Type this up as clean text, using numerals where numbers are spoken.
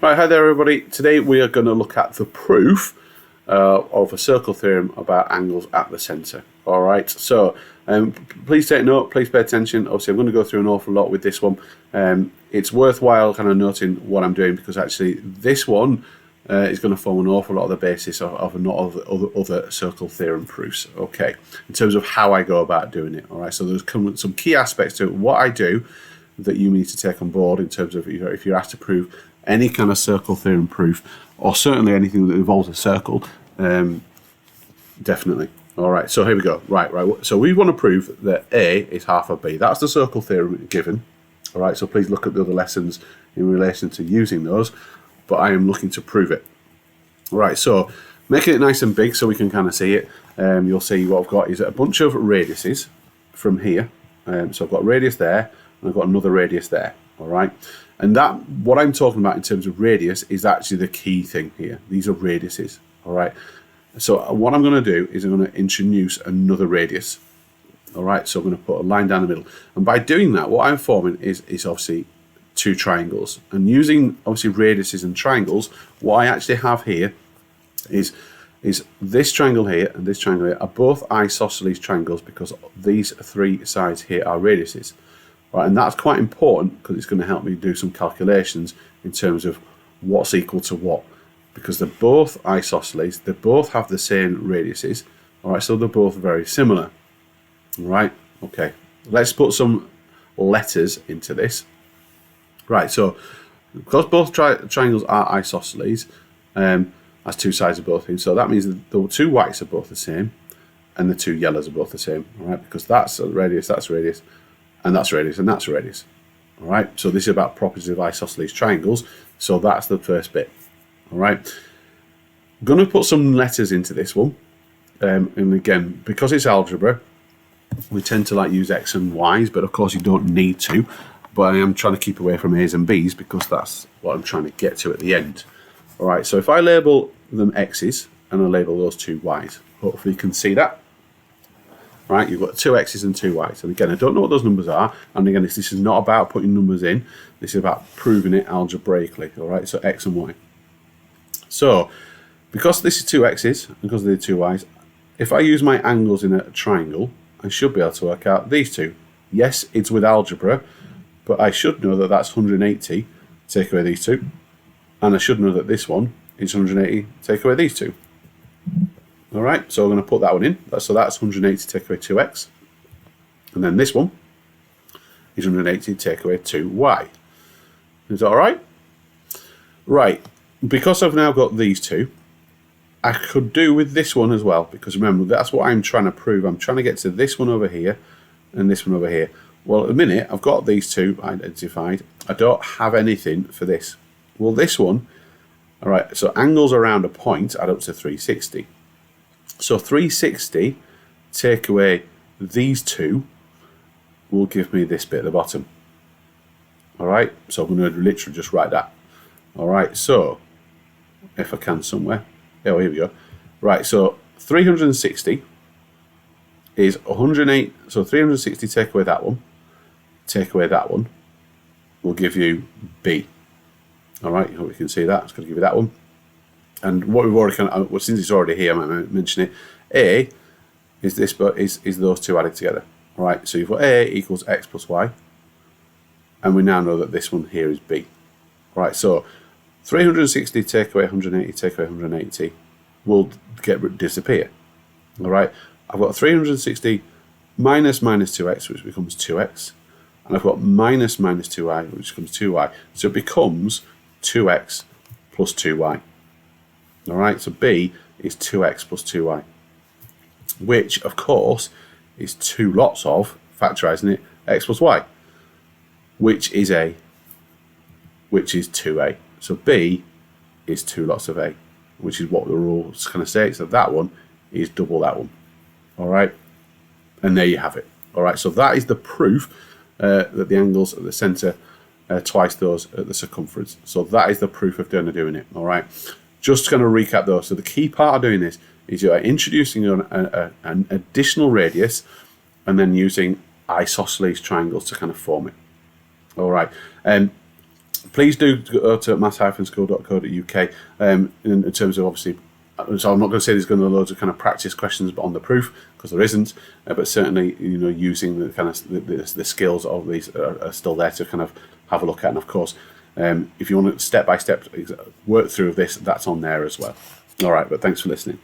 Right, hi there everybody. Today we are going to look at the proof of a circle theorem about angles at the centre. Alright, so please take note, please pay attention. Obviously I'm going to go through an awful lot with this one. It's worthwhile kind of noting what I'm doing because actually this one is going to form an awful lot of the basis of a lot of other circle theorem proofs, okay, in terms of how I go about doing it. Alright, so there's some key aspects to what I do that you need to take on board in terms of if you're asked to prove any kind of circle theorem proof, or certainly anything that involves a circle, definitely. All right, so here we go. Right. So we want to prove that A is half of B. That's the circle theorem given. All right, so please look at the other lessons in relation to using those, but I am looking to prove it. All right, so making it nice and big so we can kind of see it. You'll see what I've got is a bunch of radiuses from here. So I've got a radius there, and I've got another radius there. All right, and that what I'm talking about in terms of radius is actually the key thing here. These are radiuses. All right, so what I'm going to do is I'm going to introduce another radius. All right, so I'm going to put a line down the middle, and by doing that, what I'm forming is obviously two triangles. And using obviously radiuses and triangles, what I actually have here is this triangle here and this triangle here are both isosceles triangles because these three sides here are radiuses. Right, and that's quite important because it's going to help me do some calculations in terms of what's equal to what, because they're both isosceles, they both have the same radiuses. All right, so they're both very similar. All right, okay, let's put some letters into this. Right, so because both triangles are isosceles, that's two sides of both things, so that means that the two whites are both the same and the two yellows are both the same. All right, because that's a radius, that's a radius, and that's radius, and that's radius. All right, so this is about properties of isosceles triangles, so that's the first bit. All right, I'm going to put some letters into this one, and again, because it's algebra, we tend to like use X and Y's, but of course you don't need to, but I am trying to keep away from A's and B's because that's what I'm trying to get to at the end. All right, so if I label them X's and I label those two Y's, hopefully you can see that. Right, you've got two X's and two Y's, and again, I don't know what those numbers are, and again, this is not about putting numbers in, this is about proving it algebraically. All right, so X and Y. So because this is two X's and because they're two Y's, if I use my angles in a triangle, I should be able to work out these two. Yes, it's with algebra, but I should know that that's 180, take away these two, and I should know that this one is 180, take away these two. All right, so I'm going to put that one in. So that's 180 take away 2x. And then this one is 180 take away 2y. Is that all right? Right, because I've now got these two, I could do with this one as well, because remember, that's what I'm trying to prove. I'm trying to get to this one over here and this one over here. Well, at the minute, I've got these two identified. I don't have anything for this. Well, this one, all right, so angles around a point add up to 360. So 360 take away these two will give me this bit at the bottom. All right, so I'm going to literally just write that. All right, so if I can somewhere, oh, here we go. Right, so 360 is 108. So 360 take away that one will give you B. All right, I hope you can see that. It's going to give you that one. And what we've already kind of, well, since it's already here, I might mention it. A is this, but is those two added together. All right, so you've got A equals X plus Y, and we now know that this one here is B. All right, so 360 take away 180 take away 180 will disappear. All right, I've got 360 minus 2x, which becomes 2x, and I've got minus 2y, which becomes 2y. So it becomes 2x plus 2y. All right, so B is 2x plus 2y, which of course is two lots of, factorising it, x plus y, which is 2a. So B is two lots of A, which is what the rules kind of say. So that one is double that one. All right, and there you have it. All right, so that is the proof that the angles at the centre twice those at the circumference. So that is the proof of doing it. All right. Just going to recap those. So the key part of doing this is you're introducing an additional radius and then using isosceles triangles to kind of form it. All right. please do go to maths-school.co.uk in terms of obviously. So I'm not going to say there's going to be loads of kind of practice questions on the proof, because there isn't. But certainly, using the kind of the skills of these are still there to kind of have a look at. And of course, if you want to step by step work through this, that's on there as well. All right, but thanks for listening.